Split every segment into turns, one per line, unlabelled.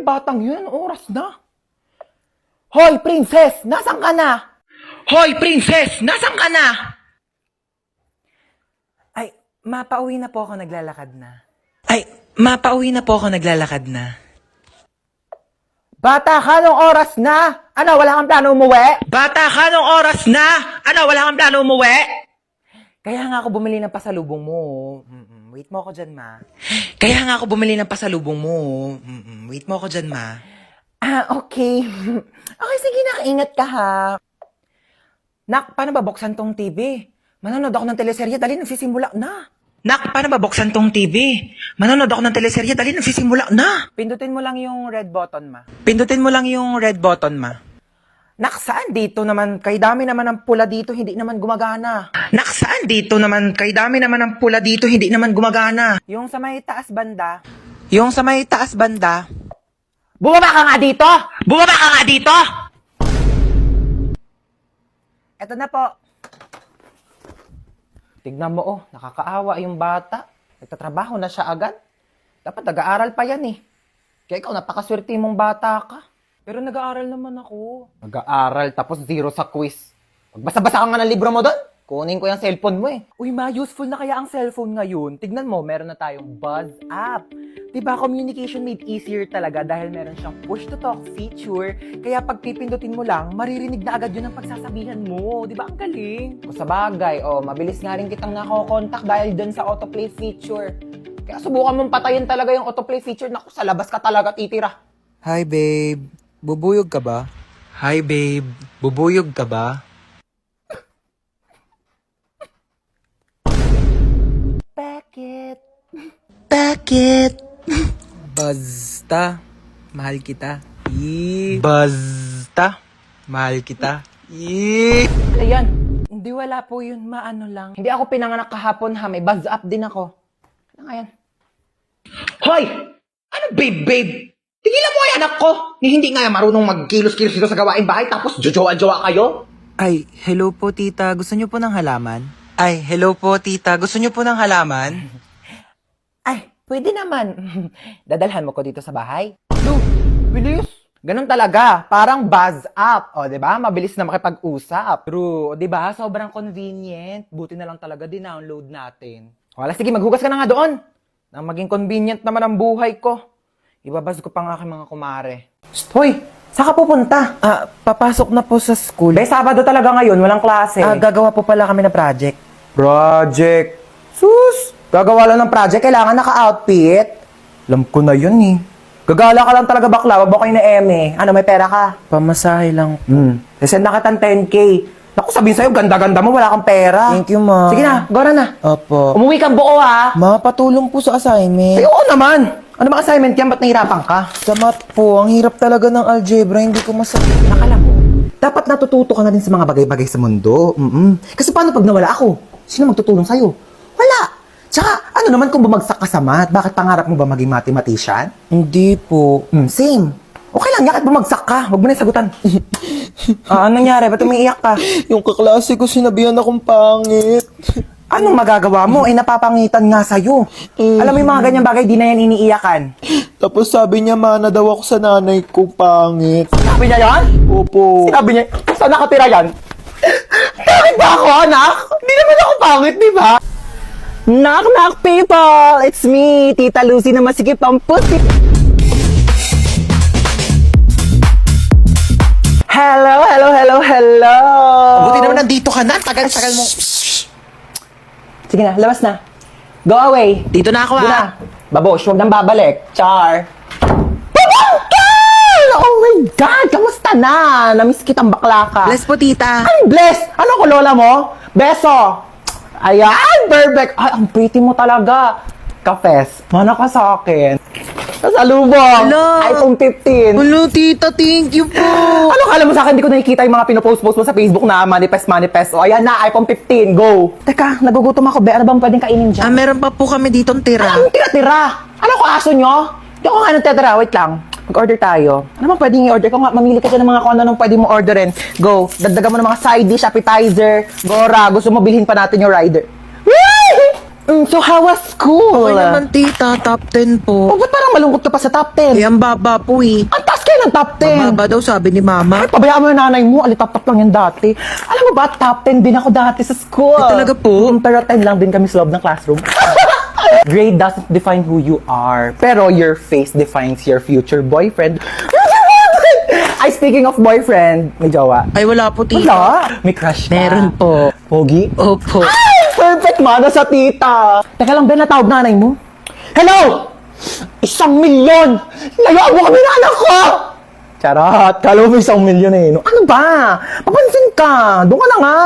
yung batang yun? Anong oras na? Hoy, princess! Nasaan ka na? Hoy, princess! Nasaan ka na?
Ay, mapauwi na po ako naglalakad na.
Bata ka, anong oras na? Ano, wala kang plano umuwi? Bata ka, anong oras na? Ano, wala kang plano umuwi?
Kaya nga ako bumili ng pasalubong mo. Wait mo ako dyan, ma. Wait mo ako dyan, ma.
Okay. Okay, sige na, ingat ka ha.
Nak, paano ba buksan tong TV? Manonood ako ng teleserye, dali nagsisimula na.
Nak, paano ba buksan tong TV? Manonood ako ng teleserye, dali nagsisimula na.
Pindutin mo lang yung red button, ma.
Nak, saan dito naman? Kay dami naman ng pula dito, hindi naman gumagana. Nak, saan dito naman? Kay dami naman ng pula dito, hindi naman gumagana.
Yung sa may taas banda.
Bumaba ka nga dito! Bumaba ka nga dito!
Eto na po.
Tignan mo, oh, nakakaawa yung bata. Nagtatrabaho na siya agad. Dapat nag-aaral pa yan eh. Kaya ikaw, napakaswerte mong bata ka.
Pero nag-aaral naman ako.
Nag-aaral tapos 0 sa quiz. Magbasa-basa ka nga ng libro mo doon. Kunin ko yung cellphone mo eh.
Uy, ma, useful na kaya ang cellphone ngayon. Tignan mo, meron na tayong Buzz app. Diba, communication made easier talaga dahil meron siyang push-to-talk feature. Kaya pag pipindutin mo lang, maririnig na agad yun ang pagsasabihan mo. Diba, ang galing?
O sa bagay, mabilis nga rin kitang nakokontak dahil dun sa autoplay feature. Kaya subukan mong patayin talaga yung autoplay feature. Naku, sa labas ka talaga titira.
Hi babe, bubuyog ka ba?
Bakit?
Basta, mahal kita.
Ano yan?
Hindi, wala po yun. Maano lang.
Hindi ako pinanganak kahapon ha. May buzz up din ako. Ano nga yan? Hoy! Ano babe? Tigilan mo ay anak ko! Hindi nga marunong magkilos-kilos dito sa gawain bahay tapos jojowa-jowa kayo?
Ay, hello po tita, gusto niyo po ng halaman?
Ay, pwede naman. Dadalhan mo ko dito sa bahay. No, bilis. Ganun talaga. Parang buzz up. O, di ba? Mabilis na makipag-usap.
True. Diba, sobrang convenient. Buti na lang talaga din-download natin.
Wala, sige, maghugas ka na nga doon. Nang maging convenient naman ang buhay ko. Ibabas ko pa ang aking mga kumare. Hoy, saan ka pupunta?
Papasok na po sa school.
Sabado talaga ngayon, walang klase.
Gagawa po pala kami ng project.
Project. Sus! Gagawa lang ng project, kailangan naka-outfit. Alam ko na yun eh. Gagala ka lang talaga bakla, wag mo kayo na eme. Ano, may pera ka?
Pamasahe lang.
Send na kitang 10K. Naku, sabihin sa'yo, ganda-ganda mo, wala kang pera.
Thank you, ma.
Sige na, gora na.
Opo.
Umuwi kang buo ha.
Ma, patulong po sa assignment.
Ay, oo naman. Ano bang assignment yan? Ba't nahirapan ka?
Sa math po, ang hirap talaga ng algebra, hindi ko masabi.
Nakala mo, dapat natututo ka na din sa mga bagay-bagay sa mundo. Kasi paano pag nawala ako? Sino magtutulong sa'yo? Wala. Tsaka, ano naman kung bumagsak ka sa math? Bakit pangarap mo ba maging mathematician?
Hindi po.
Same. Okay lang yan, kahit bumagsak ka. Huwag mo na yung sagutan. Anong nangyari? Ba't umiiyak ka?
Yung kaklase ko sinabihan akong pangit.
Anong magagawa mo? Napapangitan nga sa'yo. Alam mo yung mga ganyang bagay, di na yan iniiyakan.
Tapos sabi niya, mana daw ako sa nanay ko pangit.
Sinabi niya yan?
Opo.
Sinabi niya, saan nakatira yan? Bakit ba ako, anak? Hindi naman ako pangit, di ba? Knock, knock, people! It's me, Tita Lucy na masikip ang pusi. Hello!
Buti naman nandito ka na, tagal-tagal mo.
Sige na, labas na. Go away.
Dito na ako
Doon na. Babosh, huwag nang babalik. Char. Pabangkel! Oh my God! Kamusta na? Namiss kitang bakla ka.
Bless po tita.
Ay, bless! Ano ko, lola mo? Beso! Ayan, perfect! Ay, ang pretty mo talaga. Kafes, mana ka sa akin. Kasalubong!
Hello!
iPhone 15.
Hello tita, thank you po.
Ano kala mo sa akin? Hindi ko nakikita yung mga pinopost-post mo sa Facebook na manifest. O, ayan na, iPhone 15, go! Teka, nagugutom ako, be. Ano bang pwedeng kainin dyan?
Meron pa po kami ditong tira.
Anong tira-tira? Ano ko aso nyo? Hindi ako nga nagtitira. Wait lang. Mag-order tayo. Ano bang pwedeng i-order ko nga? Mamili ka dyan ng mga kung ano pwede mo orderin. Go. Dagdagan mo ng mga side dish, appetizer. Gora, gusto mo bilhin pa natin yung rider. Woo! So how was school?
Okay naman, tita. Top 10
Oh,
po.
ba't parang malungkot ka pa sa top 10?
Eh, ang baba po eh.
Ang taas kayo ng top 10.
Mababa daw sabi ni mama.
Ay, pabayaan mo yung nanay mo. Alitap-tap lang yan dati. Alam mo ba, top 10 din ako dati sa school.
Eh, talaga po?
Pero 10 lang din kami sa loob ng classroom. Grade doesn't define who you are. Pero your face defines your future boyfriend. Ay, speaking of boyfriend, may jowa.
Ay, wala po, tita.
Wala. May crush ka.
Meron po.
Pogi?
Opo.
Ay, perfect mana sa tita. Teka lang, Ben, natawag nanay mo. Hello! 1,000,000! Layuan mo kami na anak ko! Charot, kala mo 1,000,000 eh. No? Ano ba? Papansin ka. Doon ka na nga.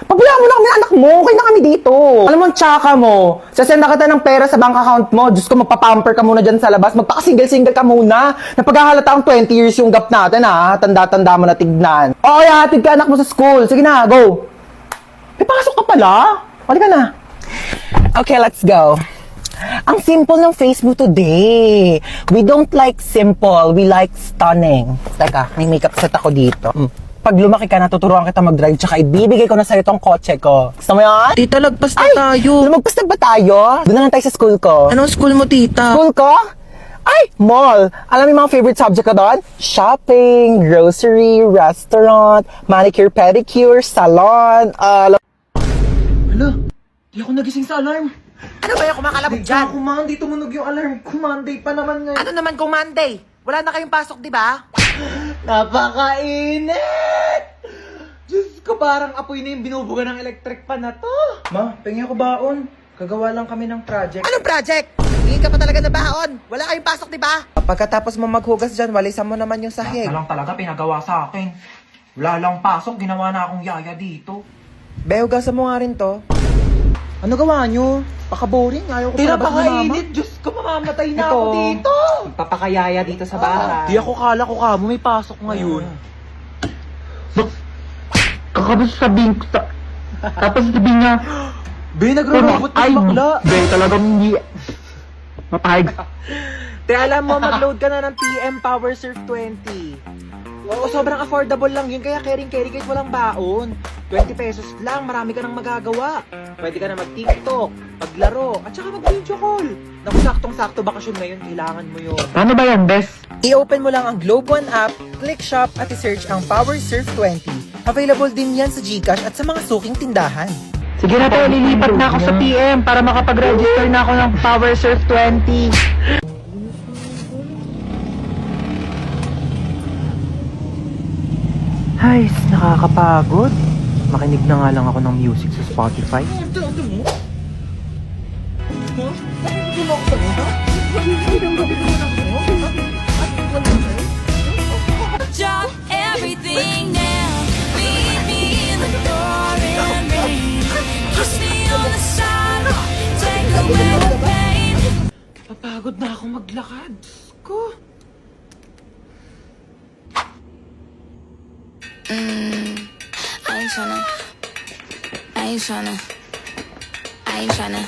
Pabayaan mo na kami anak mo. Okay na kami dito. Alam mo, ang tsaka mo. Sasend na kita ng pera sa bank account mo. Diyos ko, magpapamper ka muna dyan sa labas. Magpaka-single-single ka muna. Napaghahalata ang 20 years yung gap natin ha. Tanda-tanda mo na tignan. Oo, hatid ka anak mo sa school. Sige na, go. May pasok ka pala. Pali ka na. Okay, let's go. Ang simple ng face mo today. We don't like simple. We like stunning. Teka, may makeup set ako dito. Pag lumaki ka, natuturuan kita mag-drive, tsaka ibibigay ko na sa'yo tong kotse ko. Gusto mo yan?
Tita, lagpas na
Ay,
tayo.
lumagpas na ba tayo? Doon na lang tayo sa school ko.
Anong school mo, tita?
School ko? Ay, mall. Alam mo yung mga favorite subject ko doon? Shopping, grocery, restaurant, manicure, pedicure, salon,
Hala, di ako nagising sa alarm.
Ano ba yung kumakalabog dyan?
Ako, man, di tumunog yung alarm. Monday pa naman ngayon.
Ano naman kung Monday? Wala na kayong pasok, di ba?
Napakainit! Diyos ko, parang apoy na yung binubuga ng electric pan na to. Ma, pengi ako baon. Kagawa lang kami ng project.
Anong project? Hindi ka pa talaga na baon. Wala kayong pasok, di ba?
Pagkatapos mo maghugas dyan, walisan mo naman yung sahig.
Lang talaga pinagawa sa akin. Wala lang pasok, ginawa na akong yaya dito.
Be, hugasan mo nga rin to. Ano gawa nyo? Paka-boring. Ayaw ko palabas ni mama.
Diyos ko, mamamatay na
Ito.
ako dito. Magpapakayaya dito sa bahay.
Di ako kala ko kamo may pasok ngayon.
Kakabas sabihin ko sa... Tapos sabihin niya,
Be, nagro-robot na si bakla.
Be, talagang hindi... Mapahig.
Te, alam mo, mag-load ka na ng PM Power Surf 20. Oo, sobrang affordable lang yun. Kaya caring-carry kahit walang baon. 20 pesos lang, marami ka nang magagawa. Pwede ka na mag-TikTok, maglaro, at saka mag-video call. Naku, saktong-sakto bakasyon ngayon, kailangan mo yun.
Paano ba yan, Bes?
I-open mo lang ang Globe One app, click shop at i-search ang Power Surf 20. Available din yan sa GCash at sa mga suking tindahan.
Sige na to, lilipat na ako sa PM para makapag-register na ako ng Power Surf 20.
Ay, nakakapagod. Makinig na nga lang ako ng music sa Spotify.
Drop everything now. Meet me in the pouring rain. Kiss me on the side. Take away the pain.
Papagod na ako maglakad. Diyos ko.
I ain't tryna.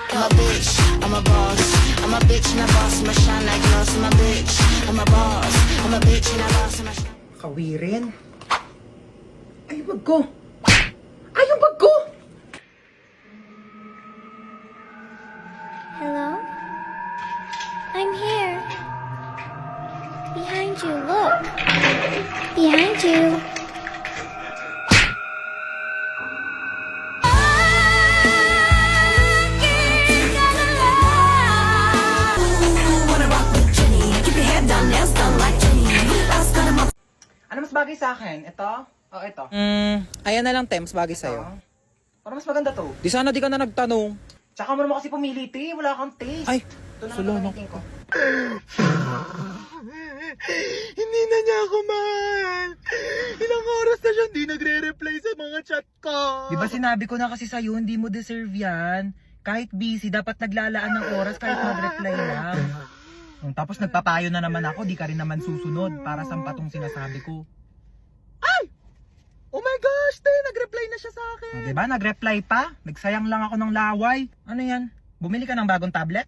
I'm a bitch, I'm a boss. I'm a bitch and a boss, I'm a shine like gloss. I'm a bitch, I'm a boss. I'm a bitch and a boss, I'm a shine.
Kawirin. Ay, wag ko. Ay, yung bag ko!
Hello? I'm here. Behind you, look. Behind you.
Ano mas bagay sa akin? Ito? O ito?
Ayan na lang, Tems, bagay sa'yo.
Para mas maganda to.
Di sana di ka na nagtanong.
Tsaka mo naman kasi pumili, te. Wala kang taste.
Ay,
Ito na
salo,
lang
no?
gagamitin ko. Hindi na niya ako mahal. Ilang oras na siya hindi nagre-reply sa mga chat ko.
Di ba sinabi ko na kasi sa'yo, hindi mo deserve yan. Kahit busy, dapat naglalaan ng oras kahit mag-reply lang. Tapos nagpapayo na naman ako, di ka rin naman susunod para sa patong sinasabi ko.
Oh my gosh, te. Nag-reply na siya sa akin.
O, diba? Nag-reply pa? Nagsayang lang ako ng laway. Ano yan? Bumili ka ng bagong tablet?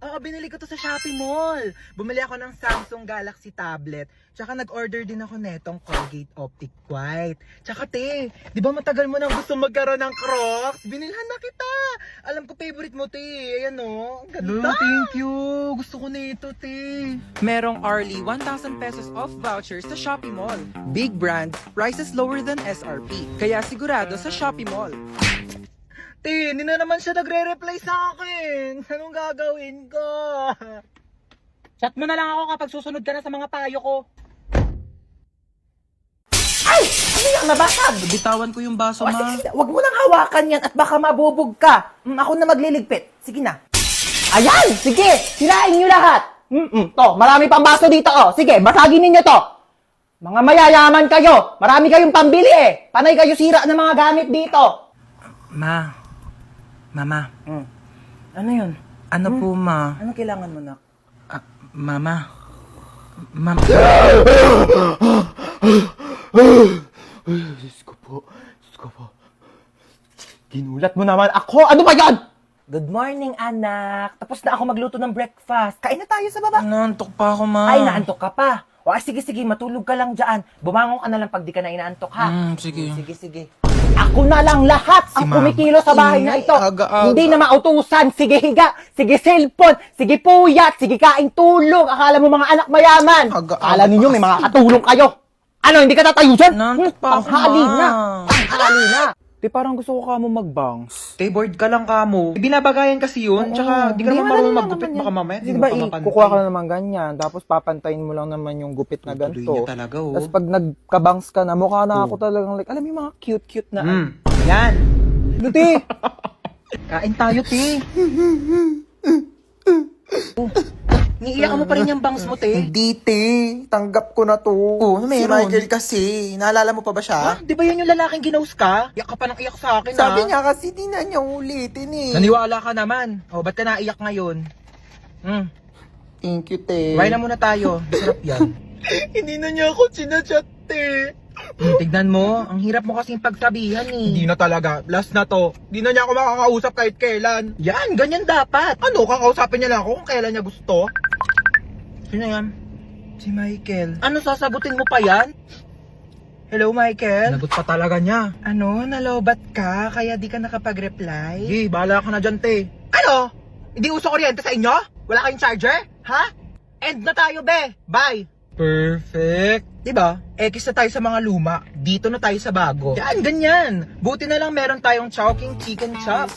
Oo, binili ko to sa Shopee Mall. Bumili ako ng Samsung Galaxy tablet. Tsaka nag-order din ako netong Colgate Optic White. Tsaka te, di ba matagal mo nang gusto magkaroon ng Crocs? Binilhan na kita. Alam ko favorite mo te. Ayan o. Ang ganda.
Thank you. Gusto ko na ito, te. Merong Arlie 1,000 pesos off vouchers sa Shopee Mall. Big brands, prices lower than SRP. Kaya sigurado sa Shopee Mall.
Te, hindi na naman siya nagre-reply sa akin. Anong gagawin ko? Chat mo na lang ako kapag susunod ka na sa mga payo ko.
Ano yan, nabasag?
Bitawan ko yung baso,
O, sige, wag mo nang hawakan yan at baka mabubog ka. Ako na magliligpit. Sige na. Ayan! Sige! Sirain nyo lahat! To, marami pang baso dito, oh. Sige, basagin ninyo to. Mga mayayaman kayo. Marami kayong pambili eh. Panay kayo sira ng mga gamit dito.
Mama,
Ano yun?
ano po, ma?
Ano kailangan mo, nak?
Mama.
Diyos ko po. Ginulat mo naman ako. Ano ba yan? Good morning, anak. Tapos na ako magluto ng breakfast. Kain na tayo sa baba.
Naantok pa ako, ma.
Ay, naantok ka pa. O, sige, matulog ka lang dyan. Bumangon ka na lang pag di ka na inaantok, ha?
Sige.
Sige. Ako na lang lahat ang
Mama.
kumikilo sa bahay na ito.
Aga-aga.
Hindi na mautusan. Sige higa, sige cellphone, sige puyat, sige kain tulog. Akala mo mga anak mayaman.
Aga-aga
Akala ninyo may
pa
mga katulong kayo. Ano, hindi ka tatayo dyan?
Nantok pa ako,
Tanghali
Ma.
na. Tanghali na.
Te, parang gusto ko ka mo magbangs.
Te, bored ka lang kamo. Binabagayan kasi yun. Tsaka di ka naman marunong maggupit. Baka mamaya di mo
Diba,
pa mapantay.
kukuha ka na naman ganyan, tapos papantayin mo lang naman yung gupit na
Tuloy
ganito.
niya talaga, oh.
Tapos pag nagkabangs ka na, mukha na ako talagang like, alam mo yung mga cute-cute na.
Yan.
Ano, te?
Kain tayo, te. Niiyak mo pa rin yung bangs mo, te.
Hindi, te. Tanggap ko na to.
ano
Si
meron?
Michael kasi. Naalala mo pa ba
Ah,
siya?
di ba yun yung lalaking ginaus ka? Iyak ka pa ng iyak sa akin,
Sabi
ha?
niya kasi di na niya ulitin eh.
Naniwala ka naman. O, ba't ka naiyak ngayon?
Thank you, te.
Try na muna tayo. Sarap yan.
Hindi na niya ako sinachat, te.
Tignan mo, ang hirap mo kasing pagsabihan eh.
Hindi na talaga. Last na to. Hindi na niya ako makakausap kahit kailan.
Yan, ganyan dapat.
Ano, kakausapin niya lang ako kung kailan niya gusto?
Sino yan?
Si Michael.
Ano, sasagutin mo pa yan? Hello, Michael?
Nagot pa talaga niya.
Ano, nalobat ka, kaya di ka nakapag-reply?
Sige, bahala ka na dyan, te.
Ano? Hindi uso kuryente sa inyo? Wala kayong charger? Ha? End na tayo, be. Bye.
Perfect.
Diba? X na tayo sa mga luma. Dito na tayo sa bago. Yan, ganyan. Buti na lang meron tayong Chowking Chicken Chop.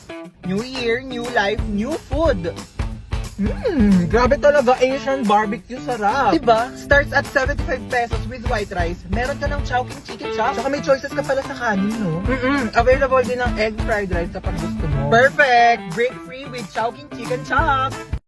New year, new life, new food.
Grabe talaga, Asian barbecue sarap.
Diba? Starts at 75 pesos with white rice. Meron ka ng Chowking Chicken Chop.
Saka may choices ka pala sa kanin, no?
Available din ng egg fried rice kapag gusto mo. Perfect! Break free with Chowking Chicken Chop.